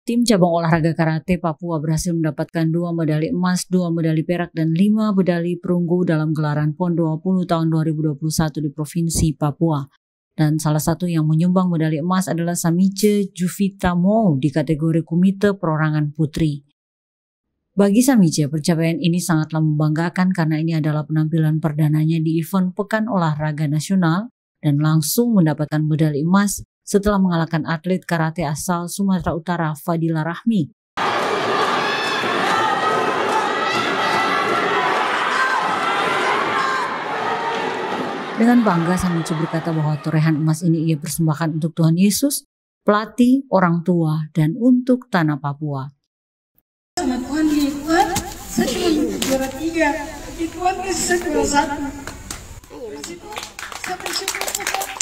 Tim cabang olahraga karate Papua berhasil mendapatkan 2 medali emas, 2 medali perak, dan 5 medali perunggu dalam gelaran PON 20 tahun 2021 di Provinsi Papua. Dan salah satu yang menyumbang medali emas adalah Samice Juvita Mo di kategori Komite Perorangan Putri. Bagi Samice, pencapaian ini sangatlah membanggakan karena ini adalah penampilan perdananya di event Pekan Olahraga Nasional dan langsung mendapatkan medali emas setelah mengalahkan atlet karate asal Sumatera Utara Fadila Rahmi. Dengan bangga, Samice berkata bahwa torehan emas ini ia persembahkan untuk Tuhan Yesus, pelatih, orang tua, dan untuk tanah Papua. Sama Tuhan di Tuhan, saya cuma juara 3, di Tuhan saya juara 1. Disitu saya bersyukur Tuhan.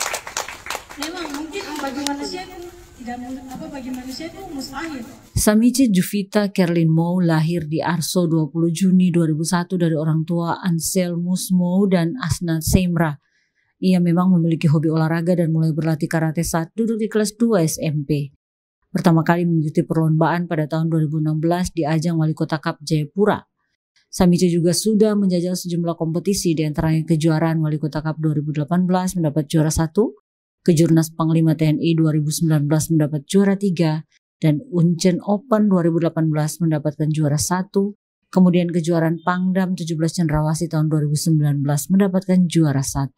Memang mungkin bagi manusia itu tidak bagi manusia itu mustahil. Samice Juvita Kerlin Mo lahir di Arso 20 Juni 2001 dari orang tua Anselmus Mo dan Asna Semra. Ia memang memiliki hobi olahraga dan mulai berlatih karate saat duduk di kelas 2 SMP. Pertama kali mengikuti perlombaan pada tahun 2016 di ajang Wali Kota Cup Jayapura. Samice juga sudah menjajal sejumlah kompetisi, di antaranya kejuaraan Wali Kota Cup 2018 mendapat juara 1, Kejurnas Panglima TNI 2019 mendapat juara 3, dan Unchen Open 2018 mendapatkan juara 1, kemudian kejuaraan Pangdam 17 Cendrawasih tahun 2019 mendapatkan juara 1.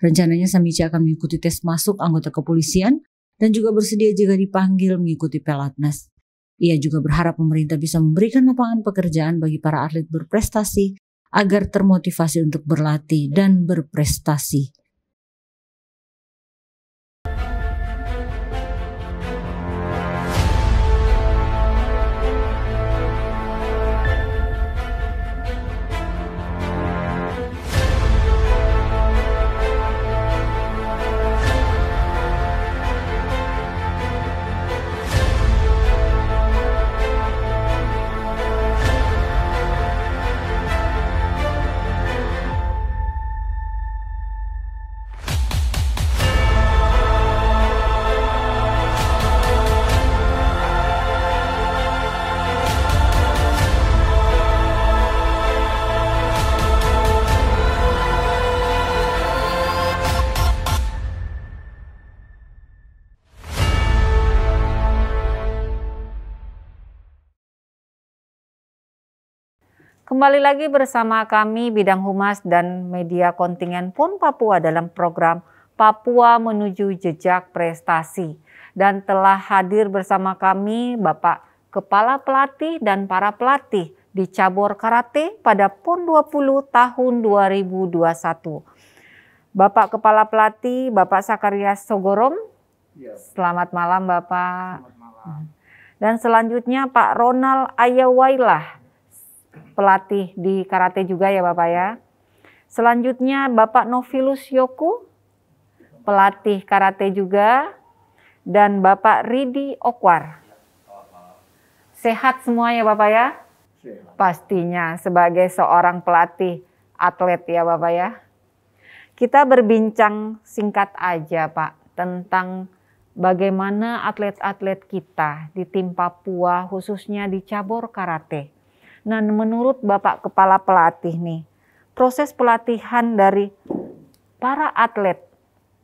Rencananya Samice akan mengikuti tes masuk anggota kepolisian dan juga bersedia jika dipanggil mengikuti Pelatnas. Ia juga berharap pemerintah bisa memberikan lapangan pekerjaan bagi para atlet berprestasi agar termotivasi untuk berlatih dan berprestasi. Kembali lagi bersama kami Bidang Humas dan Media Kontingen PON Papua dalam program Papua Menuju Jejak Prestasi. Dan telah hadir bersama kami Bapak Kepala Pelatih dan para pelatih di cabur karate pada PON 20 tahun 2021. Bapak Kepala Pelatih Bapak Sakarias Sogorom. Selamat malam Bapak. Selamat malam. Dan selanjutnya Pak Ronald Ayawailah, pelatih di karate juga ya Bapak ya. Selanjutnya Bapak Novilus Yoku, pelatih karate juga. Dan Bapak Ridi Okwar. Sehat semua ya Bapak ya? Sehat. Pastinya sebagai seorang pelatih atlet ya Bapak ya. Kita berbincang singkat aja Pak tentang bagaimana atlet-atlet kita di tim Papua khususnya di cabur karate. Nah, menurut Bapak Kepala Pelatih nih, proses pelatihan dari para atlet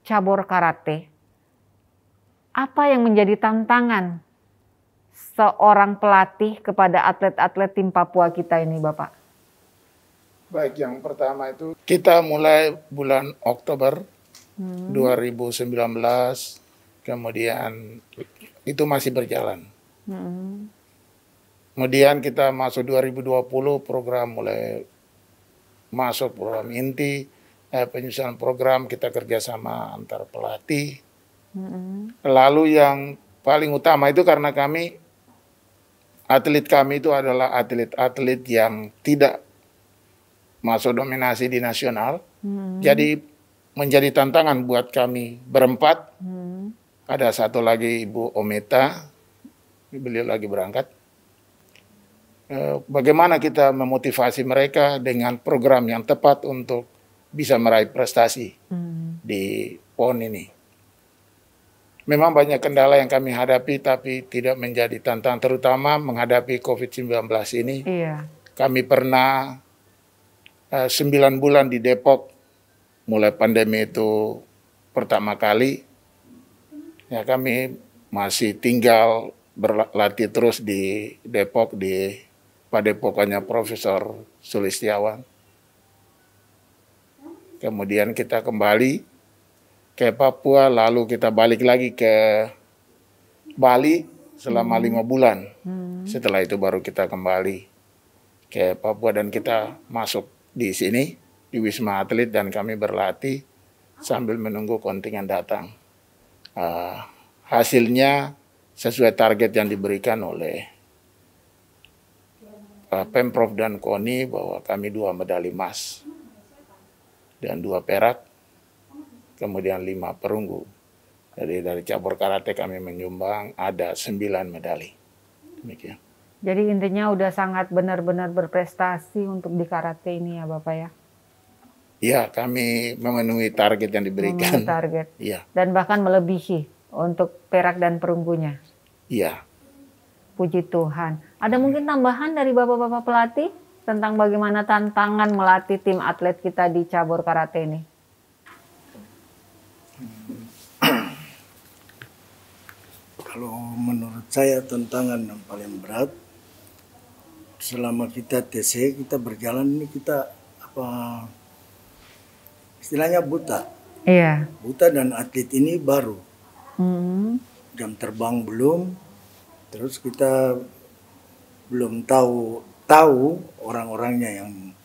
cabur karate, apa yang menjadi tantangan seorang pelatih kepada atlet-atlet tim Papua kita ini, Bapak? Baik, yang pertama itu kita mulai bulan Oktober 2019, kemudian itu masih berjalan. Kemudian kita masuk 2020 program mulai masuk program inti, penyusunan program kita kerjasama antar pelatih. Lalu yang paling utama itu karena atlet kami itu adalah atlet-atlet yang tidak masuk dominasi di nasional. Jadi menjadi tantangan buat kami berempat. Ada satu lagi Ibu Ometa, beliau lagi berangkat. Bagaimana kita memotivasi mereka dengan program yang tepat untuk bisa meraih prestasi di PON ini. Memang banyak kendala yang kami hadapi, tapi tidak menjadi tantangan, terutama menghadapi COVID-19 ini. Iya. Kami pernah 9 bulan di Depok, mulai pandemi itu pertama kali. Ya, kami masih tinggal berlatih terus di Depok, di Padepokannya Profesor Sulistiawan. Kemudian kita kembali ke Papua, lalu kita balik lagi ke Bali selama 5 bulan. Setelah itu baru kita kembali ke Papua dan kita masuk di sini, di Wisma Atlet, dan kami berlatih sambil menunggu kontingen datang. Hasilnya sesuai target yang diberikan oleh Pemprov dan KONI, bahwa kami 2 medali emas dan 2 perak, kemudian 5 perunggu. Jadi dari cabur karate kami menyumbang ada 9 medali. Demikian. Jadi intinya udah sangat benar-benar berprestasi untuk di karate ini ya Bapak ya? Iya, kami memenuhi target yang diberikan. Memenuhi target. Iya. Dan bahkan melebihi untuk perak dan perunggunya. Iya. Puji Tuhan. Ada mungkin tambahan dari Bapak-Bapak pelatih tentang bagaimana tantangan melatih tim atlet kita di cabur karate ini? Kalau menurut saya tantangan yang paling berat selama kita TC, kita berjalan ini, kita istilahnya buta. Iya. Buta dan atlet ini baru. Jam terbang belum, terus kita belum tahu orang-orangnya yang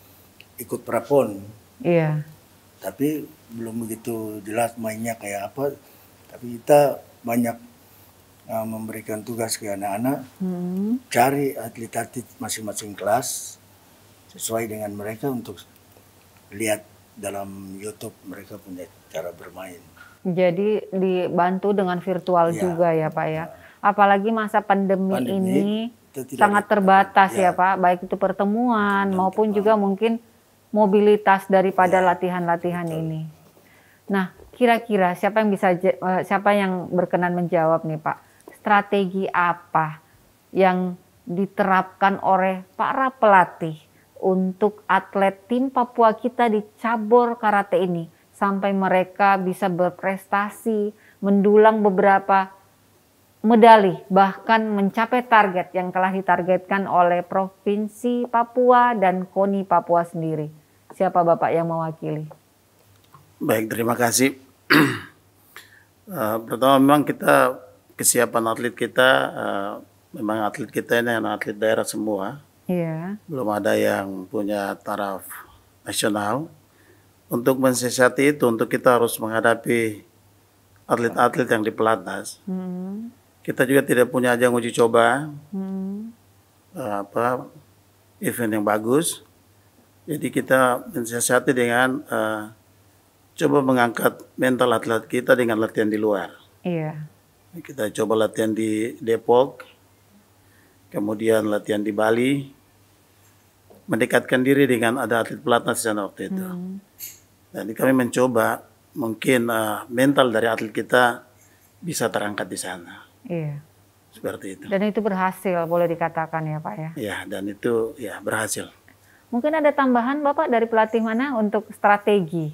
ikut prapon. Iya. Tapi belum begitu jelas mainnya kayak apa. Tapi kita banyak memberikan tugas ke anak-anak, cari atlet-atlet masing-masing kelas sesuai dengan mereka untuk lihat dalam YouTube mereka punya cara bermain. Jadi dibantu dengan virtual juga ya Pak ya. Apalagi masa pandemi ini sangat terbatas ya Pak, baik itu pertemuan maupun juga mungkin mobilitas daripada latihan-latihan ini. Nah, kira-kira siapa yang berkenan menjawab nih Pak? Strategi apa yang diterapkan oleh para pelatih untuk atlet tim Papua kita di cabur karate ini sampai mereka bisa berprestasi, mendulang beberapa medali, bahkan mencapai target yang telah ditargetkan oleh Provinsi Papua dan KONI Papua sendiri. Siapa Bapak yang mewakili? Baik, terima kasih. Pertama memang kita kesiapan atlet kita, memang atlet kita ini atlet daerah semua. Iya. Belum ada yang punya taraf nasional. Untuk mensiasati itu, untuk kita harus menghadapi atlet-atlet yang di pelatnas. Kita juga tidak punya ajang uji coba, event yang bagus. Jadi kita mensiasati dengan coba mengangkat mental atlet kita dengan latihan di luar. Iya. Kita coba latihan di Depok, kemudian latihan di Bali, mendekatkan diri dengan ada atlet pelatnas di sana waktu itu. Dan kami mencoba mungkin mental dari atlet kita bisa terangkat di sana. Iya. Seperti itu. Dan itu berhasil, boleh dikatakan ya Pak ya? Ya, dan itu ya berhasil. Mungkin ada tambahan Bapak dari pelatih mana untuk strategi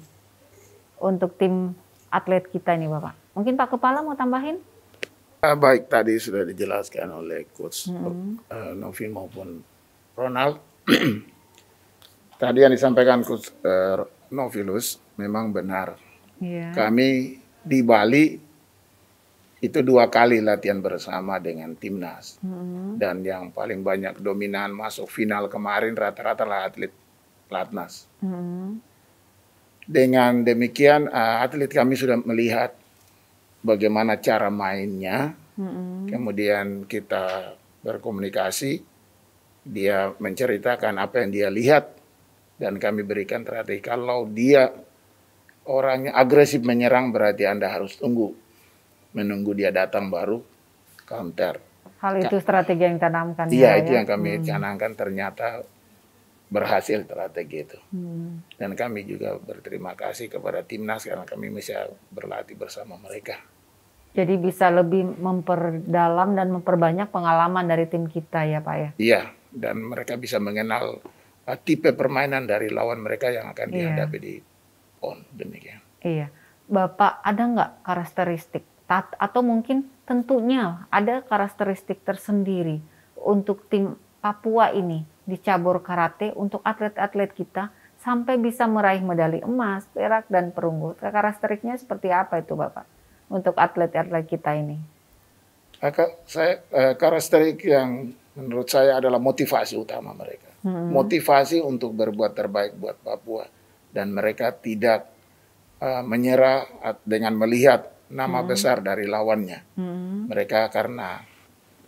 untuk tim atlet kita ini Bapak? Mungkin Pak Kepala mau tambahin? Baik, tadi sudah dijelaskan oleh Coach Novi maupun Ronald. Tadi yang disampaikan Coach Novilus memang benar. Iya. Kami di Bali itu 2 kali latihan bersama dengan timnas. Dan yang paling banyak dominan masuk final kemarin rata-rata lah atlet pelatnas. Dengan demikian atlet kami sudah melihat bagaimana cara mainnya, kemudian kita berkomunikasi, dia menceritakan apa yang dia lihat, dan kami berikan strategi. Kalau dia orangnya agresif menyerang, berarti Anda harus menunggu dia datang baru counter. Hal itu strategi yang ditanamkan. Iya, itu yang kami canangkan, ternyata berhasil strategi itu. Dan kami juga berterima kasih kepada timnas karena kami bisa berlatih bersama mereka. Jadi bisa lebih memperdalam dan memperbanyak pengalaman dari tim kita ya Pak ya? Iya, dan mereka bisa mengenal tipe permainan dari lawan mereka yang akan dihadapi di PON, demikian. Iya. Bapak ada nggak karakteristik atau mungkin tentunya ada karakteristik tersendiri untuk tim Papua ini di cabur karate untuk atlet-atlet kita sampai bisa meraih medali emas, perak, dan perunggu. Karakteristiknya seperti apa itu Bapak untuk atlet-atlet kita ini? Karakteristik yang menurut saya adalah motivasi utama mereka. Motivasi untuk berbuat terbaik buat Papua. Dan mereka tidak menyerah dengan melihat nama besar dari lawannya. Mereka karena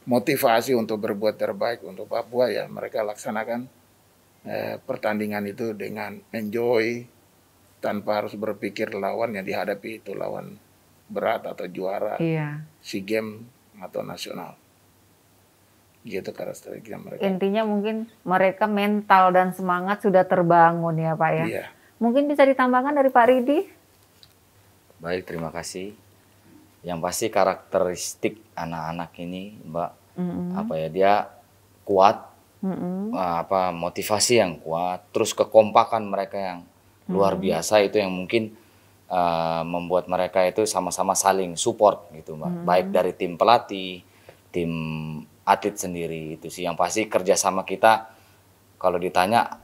motivasi untuk berbuat terbaik untuk Papua, ya mereka laksanakan pertandingan itu dengan enjoy, tanpa harus berpikir lawan yang dihadapi itu lawan berat atau juara SEA Games atau nasional. Gitu karakteristik mereka. Intinya mungkin mereka mental dan semangat sudah terbangun ya Pak ya. Iya. Mungkin bisa ditambahkan dari Pak Ridi? Baik, terima kasih. Yang pasti karakteristik anak-anak ini, Mbak, apa ya, dia kuat, motivasi yang kuat, terus kekompakan mereka yang luar biasa itu yang mungkin membuat mereka itu sama-sama saling support gitu, Mbak. Baik dari tim pelatih, tim atlet sendiri, itu sih yang pasti kerjasama kita. Kalau ditanya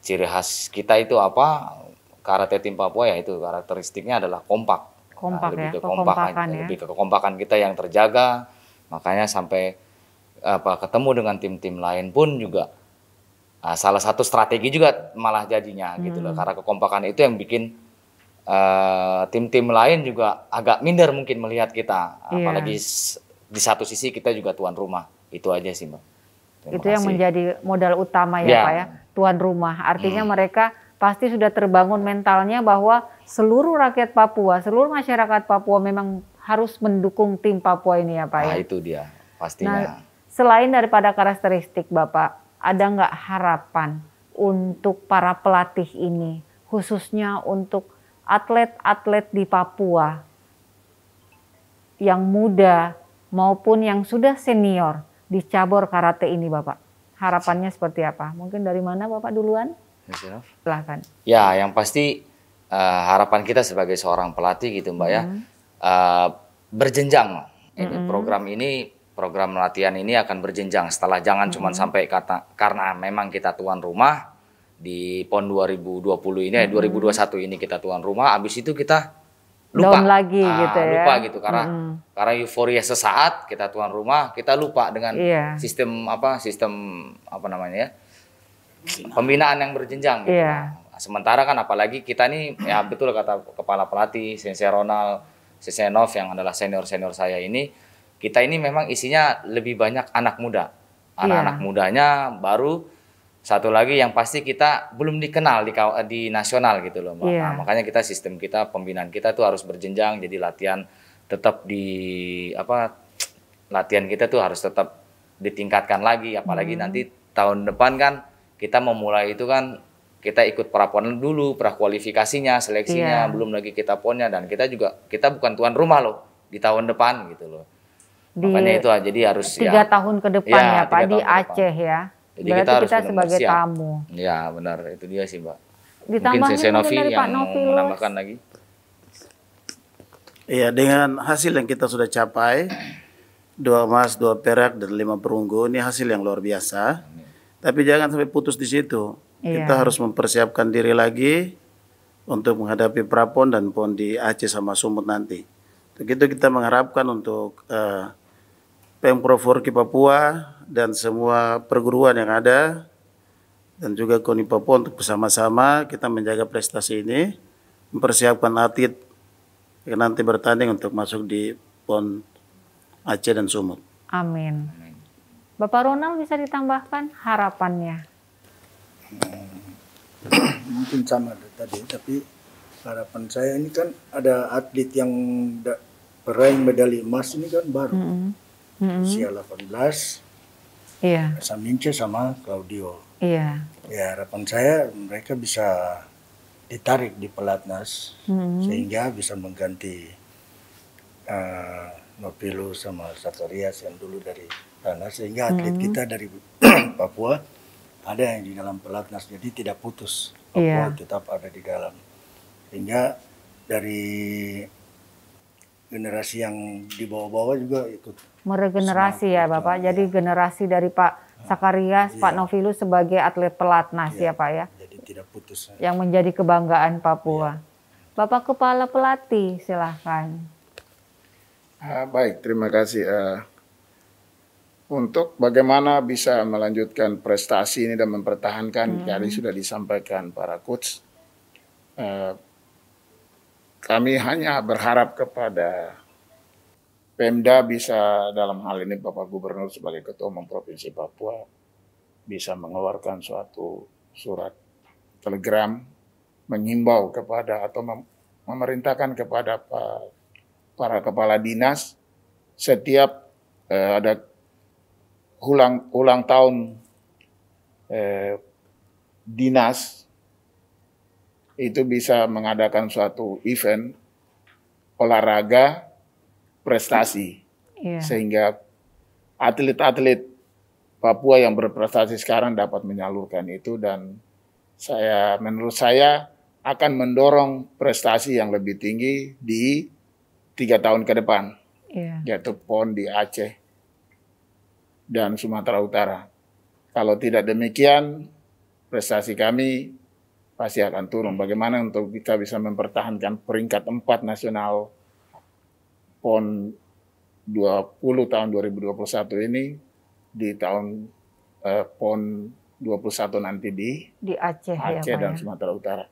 ciri khas kita itu apa, karate tim Papua, ya itu karakteristiknya adalah kompak. Lebih ke kekompakan, lebih ke kekompakan kita yang terjaga. Makanya sampai ketemu dengan tim-tim lain pun juga salah satu strategi juga malah jadinya gitu loh, karena kekompakan itu yang bikin tim-tim lain juga agak minder mungkin melihat kita, apalagi di satu sisi kita juga tuan rumah. Itu aja sih, Mbak. Itu yang menjadi modal utama ya Pak ya, tuan rumah. Artinya mereka pasti sudah terbangun mentalnya bahwa seluruh rakyat Papua, seluruh masyarakat Papua memang harus mendukung tim Papua ini ya Pak ya. Nah, itu dia pastinya. Nah, selain daripada karakteristik Bapak, ada nggak harapan untuk para pelatih ini, khususnya untuk atlet-atlet di Papua yang muda maupun yang sudah senior di cabur karate ini Bapak? Harapannya seperti apa? Mungkin dari mana Bapak duluan? Silahkan. Ya, yang pasti harapan kita sebagai seorang pelatih gitu Mbak ya, berjenjang. Program latihan ini akan berjenjang setelah, jangan cuma sampai karena memang kita tuan rumah di PON 2020 ini, 2021 ini kita tuan rumah, habis itu kita lupa lagi gitu ya. Lupa gitu karena euforia sesaat kita tuan rumah, kita lupa dengan sistem pembinaan yang berjenjang gitu. Sementara kan apalagi kita nih, ya betul kata kepala pelatih Sensei Ronald Sesenov yang adalah senior saya ini, kita ini memang isinya lebih banyak anak muda. Anak-anak mudanya baru. Satu lagi yang pasti kita belum dikenal di nasional gitu loh, Mbak. Nah, makanya kita sistem kita, pembinaan kita tuh harus berjenjang, jadi latihan tetap latihan kita tuh harus tetap ditingkatkan lagi, apalagi nanti tahun depan kan kita memulai itu kan, kita ikut pra-pon dulu, prakualifikasinya, seleksinya, belum lagi kita ponnya, dan kita bukan tuan rumah loh di tahun depan gitu loh. Makanya itu jadi harus 3 tahun ke depan ya Pak di Aceh ya. Jadi berarti kita sebagai tamu. Ya benar, itu dia sih Mbak. Ditambahkan mungkin dari yang Pak Novi menambahkan lagi. Iya, dengan hasil yang kita sudah capai, 2 emas, 2 perak, dan 5 perunggu, ini hasil yang luar biasa. Tapi jangan sampai putus di situ. Kita harus mempersiapkan diri lagi untuk menghadapi pra-pon dan PON di Aceh sama Sumut nanti. Untuk itu kita mengharapkan untuk Pemprov Forki Papua dan semua perguruan yang ada, dan juga KONI Papua untuk bersama-sama kita menjaga prestasi ini, mempersiapkan atlet yang nanti bertanding untuk masuk di PON Aceh dan Sumut. Amin. Bapak Ronald bisa ditambahkan harapannya? Mungkin sama tadi, tapi harapan saya ini kan ada atlet yang peraih medali emas ini kan baru. Usia 18. Samince sama Claudio. Ya, harapan saya mereka bisa ditarik di pelatnas sehingga bisa mengganti Nopilo sama Satarias yang dulu dari sana, sehingga atlet kita dari Papua ada yang di dalam pelatnas, jadi tidak putus. Papua tetap ada di dalam, sehingga dari generasi yang di bawah-bawah juga ikut meregenerasi ya Bapak. Jadi generasi dari Pak Sakarias, Pak Nopilus sebagai atlet pelatnas ya Pak ya. Jadi tidak putus. Yang menjadi kebanggaan Papua. Bapak Kepala Pelatih silahkan. Baik, terima kasih. Untuk bagaimana bisa melanjutkan prestasi ini dan mempertahankan, tadi sudah disampaikan para coach. Kami hanya berharap kepada Pemda bisa, dalam hal ini Bapak Gubernur sebagai Ketua Umum Provinsi Papua, bisa mengeluarkan suatu surat telegram menghimbau kepada atau memerintahkan kepada para kepala dinas setiap ada ulang tahun dinas itu bisa mengadakan suatu event olahraga prestasi, sehingga atlet-atlet Papua yang berprestasi sekarang dapat menyalurkan itu, dan menurut saya akan mendorong prestasi yang lebih tinggi di 3 tahun ke depan, yaitu PON di Aceh dan Sumatera Utara. Kalau tidak demikian, prestasi kami pasti akan turun. Bagaimana untuk kita bisa mempertahankan peringkat 4 nasional PON 20 tahun 2021 ini di tahun PON 21 nanti di Aceh Aceh ya, dan Sumatera Utara.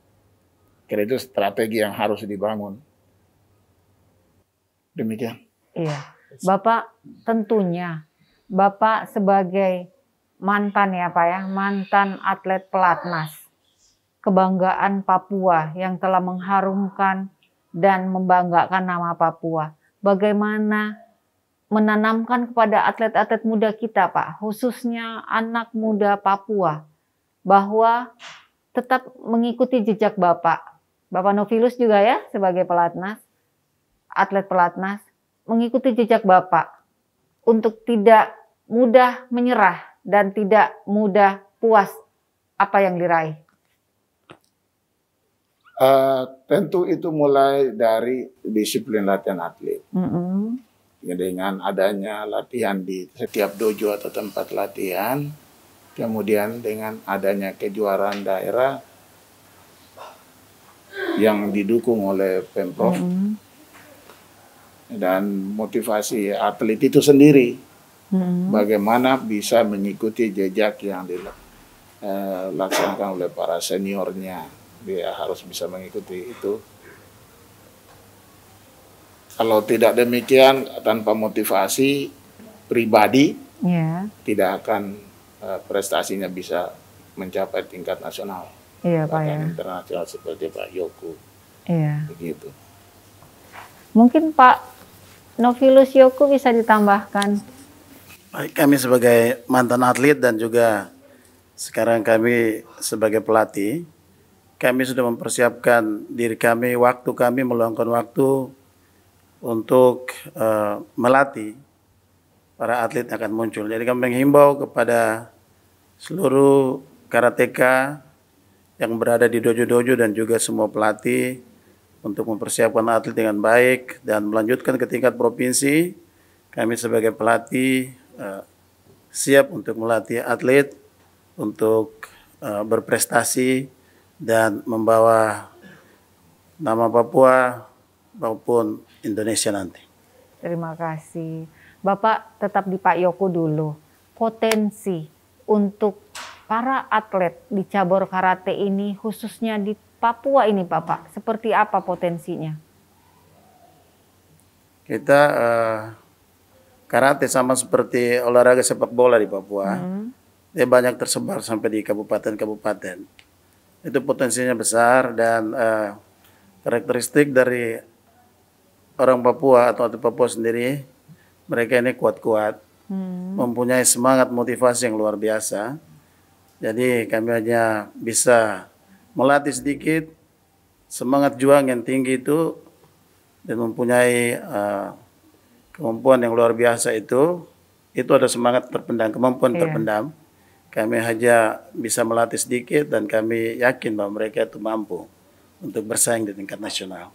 Kira itu strategi yang harus dibangun. Demikian. Iya. Bapak tentunya, Bapak sebagai mantan ya Pak ya, mantan atlet pelatnas, kebanggaan Papua yang telah mengharumkan dan membanggakan nama Papua. Bagaimana menanamkan kepada atlet-atlet muda kita Pak, khususnya anak muda Papua, bahwa tetap mengikuti jejak Bapak. Bapak Nopilus juga ya sebagai pelatnas, atlet pelatnas, mengikuti jejak Bapak untuk tidak mudah menyerah dan tidak mudah puas apa yang diraih. Tentu itu mulai dari disiplin latihan atlet. Dengan adanya latihan di setiap dojo atau tempat latihan, kemudian dengan adanya kejuaraan daerah yang didukung oleh Pemprov, dan motivasi atlet itu sendiri, bagaimana bisa mengikuti jejak yang dilaksanakan oleh para seniornya. Dia harus bisa mengikuti itu. Kalau tidak demikian, tanpa motivasi pribadi, tidak akan prestasinya bisa mencapai tingkat nasional, bahkan internasional seperti Pak Yoku. Begitu. Mungkin Pak Nopilus Yoku bisa ditambahkan. Baik, kami sebagai mantan atlet dan juga sekarang kami sebagai pelatih, kami sudah mempersiapkan diri kami, waktu kami meluangkan waktu untuk melatih para atlet yang akan muncul. Jadi kami menghimbau kepada seluruh karateka yang berada di dojo-dojo dan juga semua pelatih untuk mempersiapkan atlet dengan baik dan melanjutkan ke tingkat provinsi. Kami sebagai pelatih siap untuk melatih atlet untuk berprestasi dan membawa nama Papua maupun Indonesia nanti. Terima kasih. Bapak tetap di Pak Yoku dulu. Potensi untuk para atlet di cabur karate ini, khususnya di Papua ini Bapak, seperti apa potensinya? Kita karate sama seperti olahraga sepak bola di Papua. Dia banyak tersebar sampai di kabupaten-kabupaten. Itu potensinya besar dan karakteristik dari orang Papua atau Papua sendiri, mereka ini kuat-kuat, mempunyai semangat motivasi yang luar biasa. Jadi kami hanya bisa melatih sedikit, semangat juang yang tinggi itu, dan mempunyai kemampuan yang luar biasa itu ada semangat terpendam, kemampuan terpendam. Kami hanya bisa melatih sedikit dan kami yakin bahwa mereka itu mampu untuk bersaing di tingkat nasional.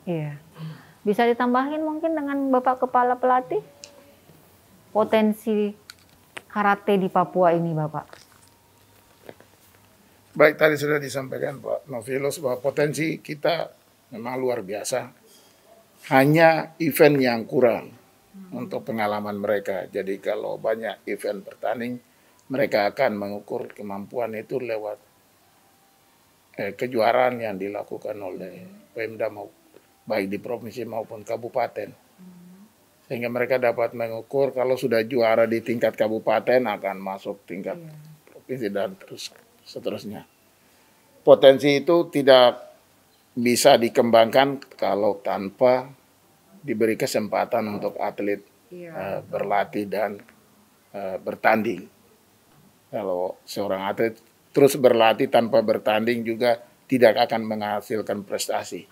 Iya. Bisa ditambahin mungkin dengan Bapak Kepala Pelatih potensi karate di Papua ini, Bapak? Baik, tadi sudah disampaikan Pak Novilos bahwa potensi kita memang luar biasa. Hanya event yang kurang untuk pengalaman mereka. Jadi kalau banyak event bertanding, mereka akan mengukur kemampuan itu lewat kejuaraan yang dilakukan oleh Pemda baik di provinsi maupun kabupaten. Sehingga mereka dapat mengukur kalau sudah juara di tingkat kabupaten akan masuk tingkat provinsi dan terus seterusnya. Potensi itu tidak bisa dikembangkan kalau tanpa diberi kesempatan untuk atlet berlatih dan bertanding. Kalau seorang atlet terus berlatih tanpa bertanding juga tidak akan menghasilkan prestasi.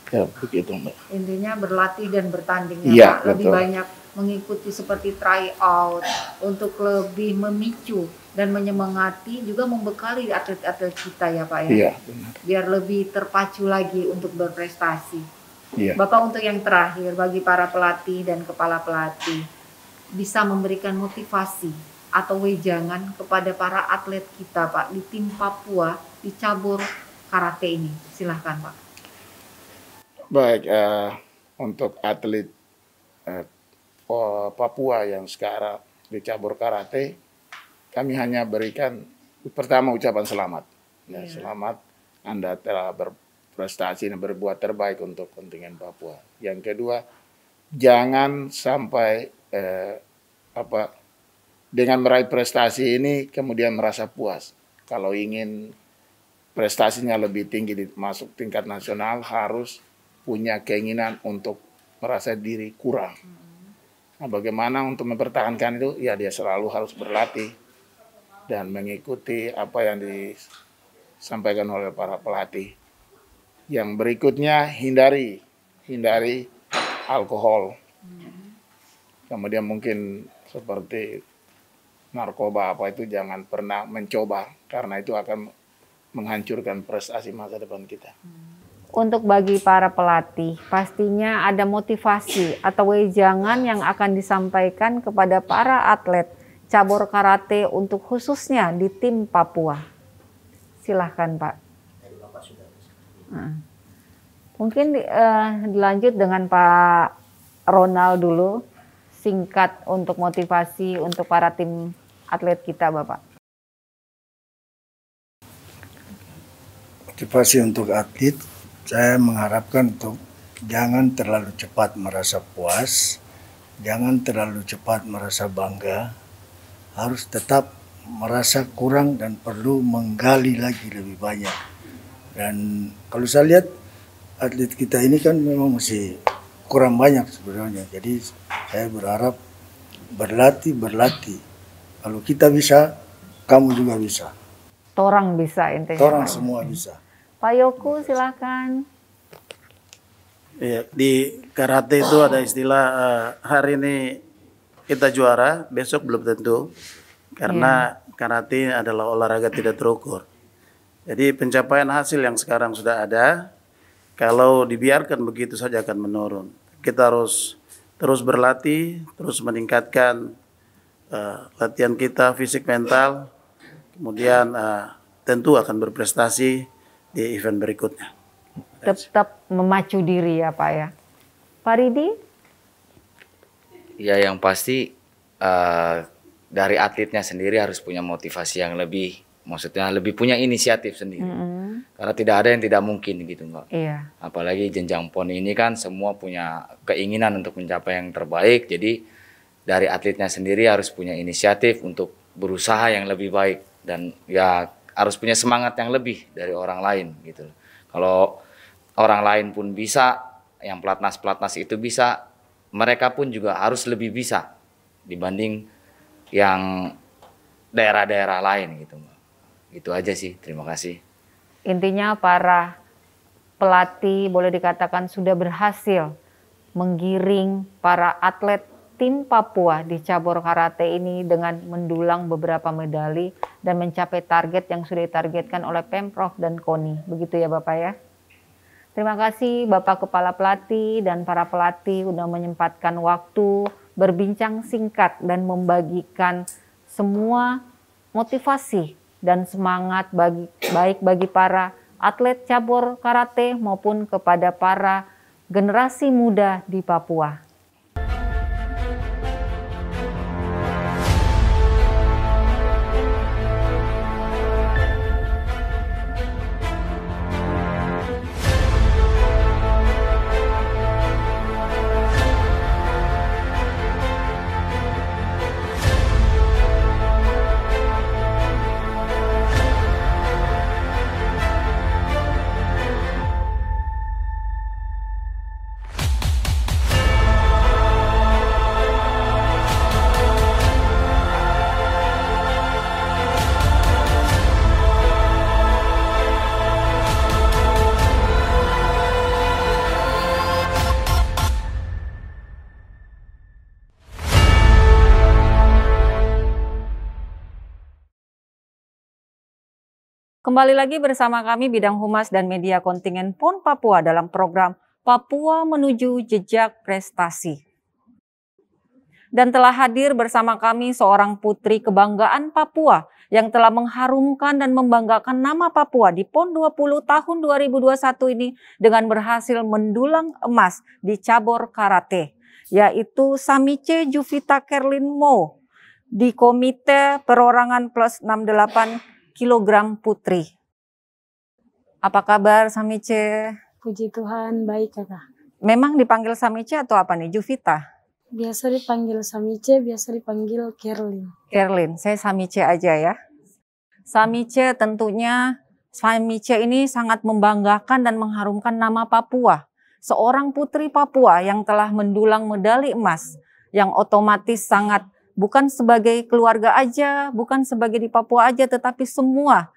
Ya, begitu Mbak. Intinya berlatih dan bertanding ya, Pak. Lebih banyak mengikuti seperti try out untuk lebih memicu dan menyemangati, juga membekali atlet-atlet kita ya Pak ya. Iya, benar. Biar lebih terpacu lagi untuk berprestasi. Iya. Bapak, untuk yang terakhir bagi para pelatih dan kepala pelatih, bisa memberikan motivasi atau wejangan kepada para atlet kita Pak di tim Papua di cabur karate ini. Silahkan Pak. Baik, untuk atlet Papua yang sekarang di cabur karate, kami hanya berikan pertama ucapan selamat. Ya, selamat Anda telah berprestasi dan berbuat terbaik untuk kontingen Papua. Yang kedua, jangan sampai dengan meraih prestasi ini kemudian merasa puas. Kalau ingin prestasinya lebih tinggi masuk tingkat nasional, harus punya keinginan untuk merasa diri kurang. Nah, bagaimana untuk mempertahankan itu? Ya, dia selalu harus berlatih dan mengikuti apa yang disampaikan oleh para pelatih. Yang berikutnya, hindari alkohol. Kemudian mungkin seperti narkoba itu jangan pernah mencoba, karena itu akan menghancurkan prestasi masa depan kita. Untuk bagi para pelatih, pastinya ada motivasi atau wejangan yang akan disampaikan kepada para atlet cabur karate untuk khususnya di tim Papua. Silahkan Pak. Mungkin dilanjut dengan Pak Ronald dulu, singkat untuk motivasi untuk para tim atlet kita Bapak. Motivasi untuk atlet, saya mengharapkan untuk jangan terlalu cepat merasa puas, jangan terlalu cepat merasa bangga, harus tetap merasa kurang dan perlu menggali lagi lebih banyak. Dan kalau saya lihat atlet kita ini kan memang masih kurang banyak sebenarnya. Jadi saya berharap berlatih. Kalau kita bisa, kamu juga bisa. Torang bisa intinya. Torang semua bisa. Pak Yoku silakan. Ya, di karate itu ada istilah hari ini kita juara, besok belum tentu. Karena karate adalah olahraga tidak terukur. Jadi pencapaian hasil yang sekarang sudah ada, kalau dibiarkan begitu saja akan menurun. Kita harus terus berlatih, terus meningkatkan latihan kita, fisik, mental. Kemudian tentu akan berprestasi di event berikutnya. Tetap memacu diri ya Pak ya. Pak Ridi? Ya, yang pasti dari atletnya sendiri harus punya motivasi yang lebih, maksudnya lebih punya inisiatif sendiri. Karena tidak ada yang tidak mungkin gitu Mbak. Iya. Apalagi jenjang PON ini kan semua punya keinginan untuk mencapai yang terbaik. Jadi dari atletnya sendiri harus punya inisiatif untuk berusaha yang lebih baik. Dan ya harus punya semangat yang lebih dari orang lain gitu. Kalau orang lain pun bisa, yang pelatnas itu bisa, mereka pun juga harus lebih bisa dibanding yang daerah-daerah lain gitu Mbak. Itu aja sih, terima kasih. Intinya para pelatih boleh dikatakan sudah berhasil menggiring para atlet tim Papua di cabur karate ini dengan mendulang beberapa medali dan mencapai target yang sudah ditargetkan oleh Pemprov dan KONI. Begitu ya Bapak ya. Terima kasih Bapak Kepala Pelatih dan para pelatih sudah menyempatkan waktu berbincang singkat dan membagikan semua motivasi dan semangat baik bagi para atlet cabur karate maupun kepada para generasi muda di Papua. Kembali lagi bersama kami Bidang Humas dan Media Kontingen PON Papua dalam program Papua Menuju Jejak Prestasi. Dan telah hadir bersama kami seorang putri kebanggaan Papua yang telah mengharumkan dan membanggakan nama Papua di PON 20 tahun 2021 ini dengan berhasil mendulang emas di cabur karate, yaitu Samice Juvita Kerlin Mo di Komite Perorangan plus 68 kilogram putri. Apa kabar Samice? Puji Tuhan, baik Kakak. Memang dipanggil Samice atau apa nih? Juvita? Biasa dipanggil Samice, biasa dipanggil Kerlin. Kerlin, saya Samice aja ya. Samice tentunya, Samice ini sangat membanggakan dan mengharumkan nama Papua. Seorang putri Papua yang telah mendulang medali emas, yang otomatis sangat bukan sebagai keluarga aja, bukan sebagai di Papua aja, tetapi semua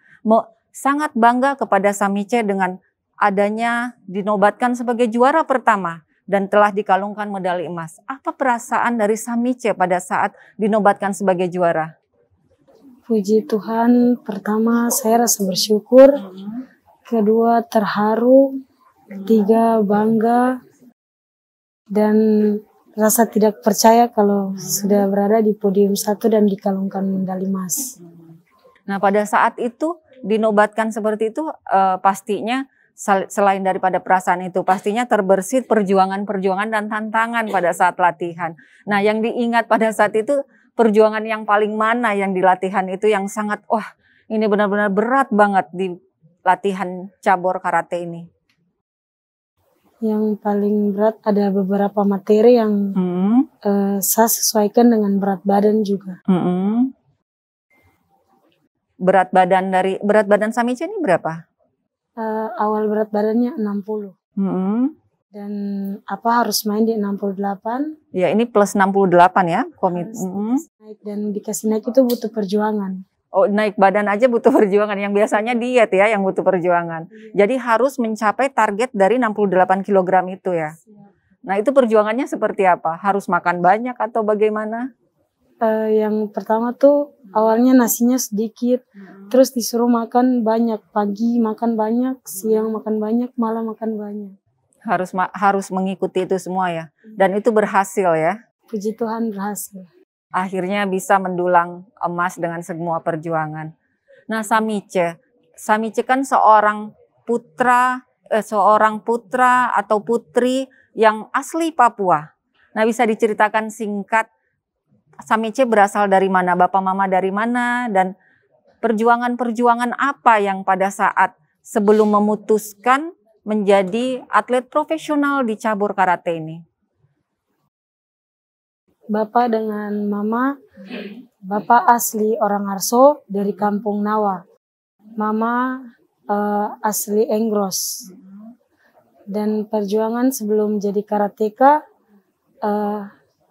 sangat bangga kepada Samice dengan adanya dinobatkan sebagai juara pertama dan telah dikalungkan medali emas. Apa perasaan dari Samice pada saat dinobatkan sebagai juara? Puji Tuhan, pertama saya rasa bersyukur, kedua terharu, ketiga bangga, dan rasa tidak percaya kalau sudah berada di podium 1 dan dikalungkan medali emas. Nah pada saat itu dinobatkan seperti itu pastinya selain daripada perasaan itu pastinya terbersit perjuangan-perjuangan dan tantangan pada saat latihan. Nah yang diingat pada saat itu perjuangan yang paling mana yang di latihan itu yang sangat ini benar-benar berat banget di latihan cabur karate ini. Yang paling berat ada beberapa materi yang saya sesuaikan dengan berat badan juga. Berat badan Samice ini berapa? Awal berat badannya 60. Dan harus main di 68. Ya ini plus 68 ya komit. Naik dan dikasih naik itu butuh perjuangan. Oh naik badan aja butuh perjuangan, yang biasanya diet ya yang butuh perjuangan. Jadi harus mencapai target dari 68 kg itu ya. Nah itu perjuangannya seperti apa? Harus makan banyak atau bagaimana? Yang pertama tuh awalnya nasinya sedikit, terus disuruh makan banyak, pagi makan banyak, siang makan banyak, malam makan banyak. Harus mengikuti itu semua ya. Dan itu berhasil ya. Puji Tuhan berhasil. Akhirnya bisa mendulang emas dengan semua perjuangan. Nah Samice kan seorang putra atau putri yang asli Papua. Nah bisa diceritakan singkat Samice berasal dari mana, bapak mama dari mana, dan perjuangan-perjuangan apa yang pada saat sebelum memutuskan menjadi atlet profesional di cabur karate ini? Bapak dengan mama, bapak asli orang Arso dari Kampung Nawa. Mama asli Enggros. Dan perjuangan sebelum jadi karateka,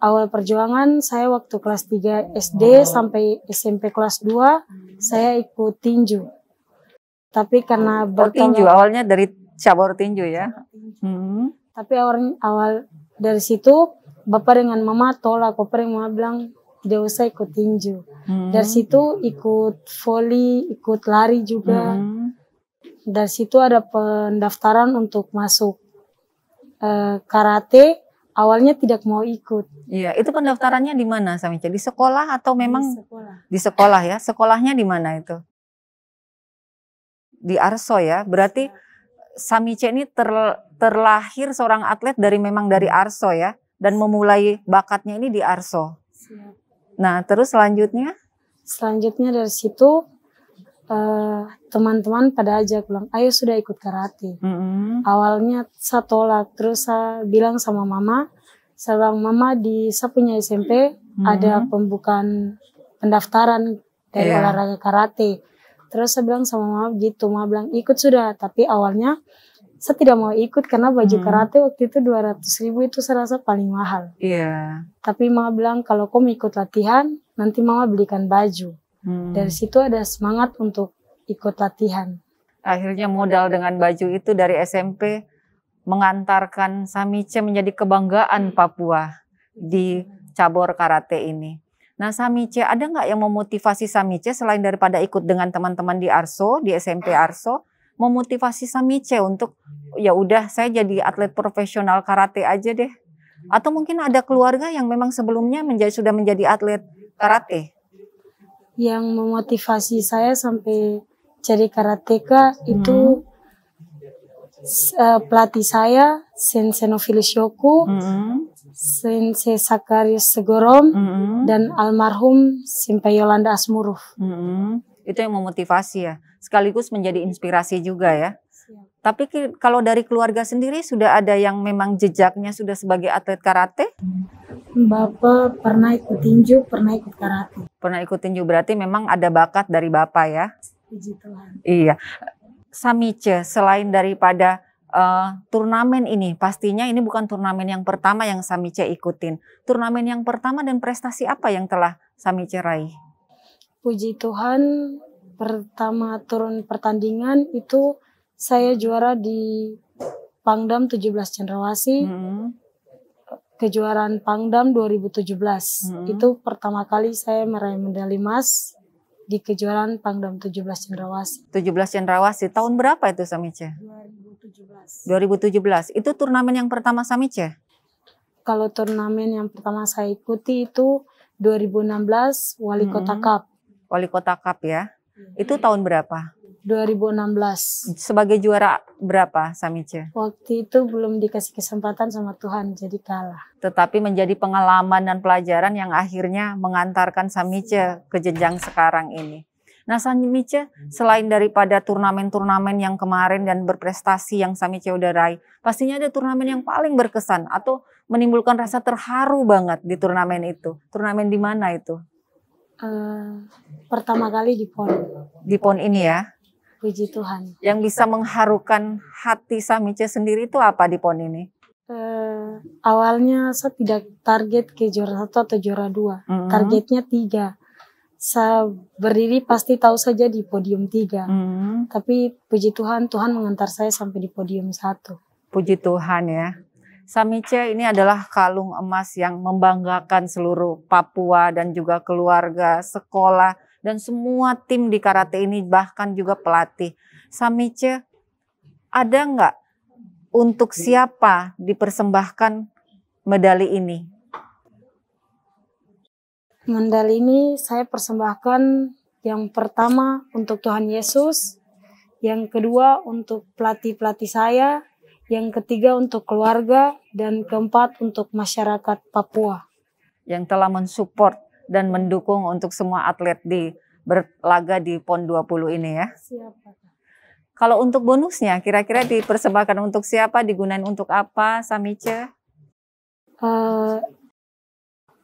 awal perjuangan saya waktu kelas 3 SD sampai SMP kelas 2, saya ikut tinju. Tapi karena tinju awalnya dari cabur tinju ya. Tapi awal Dari situ bapak dengan mama tolak, bapak dengan mama bilang tidak usah ikut tinju. Dari situ ikut voli, ikut lari juga. Dari situ ada pendaftaran untuk masuk karate. Awalnya tidak mau ikut. Iya, itu pendaftarannya di mana Samice? Di sekolah atau memang Di sekolah. di sekolah ya? Sekolahnya di mana itu? Di Arso ya. Berarti Samice ini terlahir seorang atlet memang dari Arso ya, dan memulai bakatnya ini di Arso. Siap. Nah, terus selanjutnya? Selanjutnya dari situ teman-teman pada ajak bilang, ayo sudah ikut karate. Awalnya saya tolak, terus saya bilang sama mama, saya bilang, mama saya punya SMP ada pembukaan pendaftaran dari olahraga karate. Terus saya bilang sama mama gitu, mama bilang ikut sudah, tapi awalnya saya tidak mau ikut karena baju karate waktu itu 200.000 itu saya rasa paling mahal. Iya. Tapi mama bilang kalau kamu ikut latihan, nanti mama belikan baju. Dari situ ada semangat untuk ikut latihan. Akhirnya modal dengan baju itu dari SMP mengantarkan Samice menjadi kebanggaan Papua di cabur karate ini. Nah Samice, ada nggak yang memotivasi Samice selain daripada ikut dengan teman-teman di Arso, di SMP Arso, memotivasi Samice untuk ya udah saya jadi atlet profesional karate aja deh? Atau mungkin ada keluarga yang memang sebelumnya sudah menjadi atlet karate? Yang memotivasi saya sampai jadi karateka itu pelatih saya, Sensei Nofilis Yoku, Sensei Sakarius Segorom, dan almarhum Senpai Yolanda Asmuruf. Itu yang memotivasi ya, sekaligus menjadi inspirasi juga ya. Tapi kalau dari keluarga sendiri sudah ada yang memang jejaknya sudah sebagai atlet karate? Bapak pernah ikut tinju, pernah ikut karate. Pernah ikut tinju, berarti memang ada bakat dari Bapak ya? Puji Tuhan. Iya. Samice, selain daripada turnamen ini, pastinya ini bukan turnamen yang pertama yang Samice ikutin. Turnamen yang pertama dan prestasi apa yang telah Samice raih? Puji Tuhan, pertama turun pertandingan itu saya juara di Pangdam 17 Cendrawasih. Kejuaraan Pangdam 2017. Itu pertama kali saya meraih medali emas di kejuaraan Pangdam 17 Cendrawasih. 17 Cendrawasih, tahun berapa itu Samice? 2017. Itu turnamen yang pertama Samice? Kalau turnamen yang pertama saya ikuti itu 2016 Wali Kota Cup. Wali Kota Cup ya. Itu tahun berapa? 2016. Sebagai juara berapa Samice? Waktu itu belum dikasih kesempatan sama Tuhan, jadi kalah. Tetapi menjadi pengalaman dan pelajaran yang akhirnya mengantarkan Samice ke jenjang sekarang ini. Nah Samice, selain daripada turnamen-turnamen yang kemarin dan berprestasi yang Samice udah raih, pastinya ada turnamen yang paling berkesan atau menimbulkan rasa terharu banget di turnamen itu. Turnamen di mana itu? Pertama kali di PON. Di PON ini ya? Puji Tuhan. Yang bisa mengharukan hati Samice sendiri itu apa di PON ini? Awalnya saya tidak target ke juara 1 atau juara 2. Targetnya 3. Saya berdiri pasti tahu saja di podium 3. Tapi puji Tuhan, Tuhan mengantar saya sampai di podium 1. Puji Tuhan ya. Samice ini adalah kalung emas yang membanggakan seluruh Papua dan juga keluarga, sekolah, dan semua tim di karate ini, bahkan juga pelatih. Samice, ada nggak untuk siapa dipersembahkan medali ini? Medali ini saya persembahkan yang pertama untuk Tuhan Yesus, yang kedua untuk pelatih-pelatih saya, yang ketiga untuk keluarga, dan keempat untuk masyarakat Papua. Yang telah mensupport dan mendukung untuk semua atlet di berlaga di PON 20 ini ya. Siapa? Kalau untuk bonusnya, kira-kira dipersembahkan untuk siapa, digunakan untuk apa, Samice?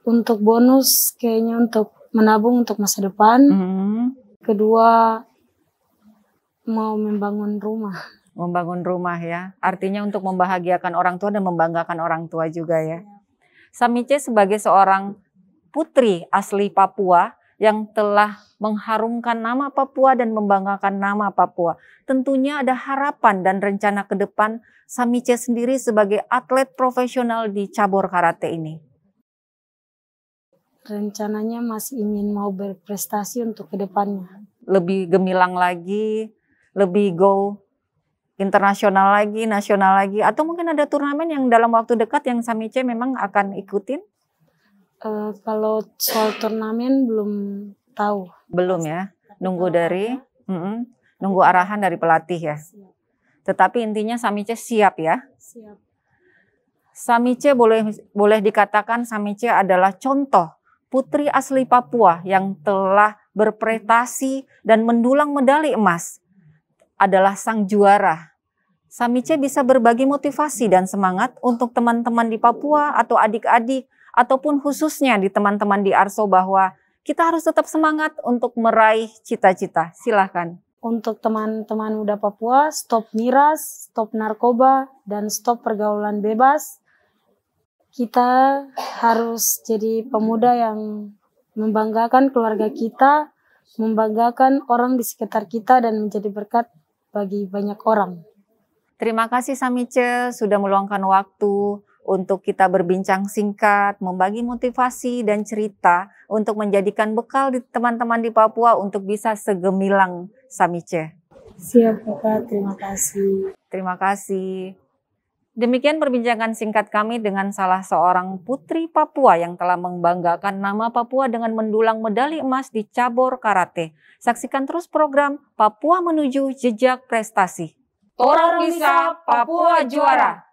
Untuk bonus kayaknya untuk menabung untuk masa depan. Kedua, mau membangun rumah. Membangun rumah ya, artinya untuk membahagiakan orang tua dan membanggakan orang tua juga ya. Samice sebagai seorang putri asli Papua yang telah mengharumkan nama Papua dan membanggakan nama Papua. Tentunya ada harapan dan rencana ke depan Samice sendiri sebagai atlet profesional di cabur karate ini. Rencananya masih ingin mau berprestasi untuk kedepannya. Lebih gemilang lagi, lebih go internasional lagi, nasional lagi, atau mungkin ada turnamen yang dalam waktu dekat yang Samice memang akan ikutin? Kalau soal turnamen belum tahu. Belum ya, nunggu dari, nunggu arahan dari pelatih ya. Tetapi intinya Samice siap ya. Siap. Samice boleh dikatakan Samice adalah contoh putri asli Papua yang telah berprestasi dan mendulang medali emas. Adalah sang juara. Samice bisa berbagi motivasi dan semangat untuk teman-teman di Papua atau adik-adik ataupun khususnya di teman-teman di Arso bahwa kita harus tetap semangat untuk meraih cita-cita. Silahkan. Untuk teman-teman muda Papua, stop miras, stop narkoba, dan stop pergaulan bebas. Kita harus jadi pemuda yang membanggakan keluarga kita, membanggakan orang di sekitar kita, dan menjadi berkat bagi banyak orang. Terima kasih Samice sudah meluangkan waktu untuk kita berbincang singkat, membagi motivasi dan cerita untuk menjadikan bekal di teman-teman di Papua untuk bisa segemilang Samice. Siap Kakak, terima kasih. Terima kasih. Demikian perbincangan singkat kami dengan salah seorang putri Papua yang telah membanggakan nama Papua dengan mendulang medali emas di cabur karate. Saksikan terus program Papua Menuju Jejak Prestasi. Orang bisa, Papua juara!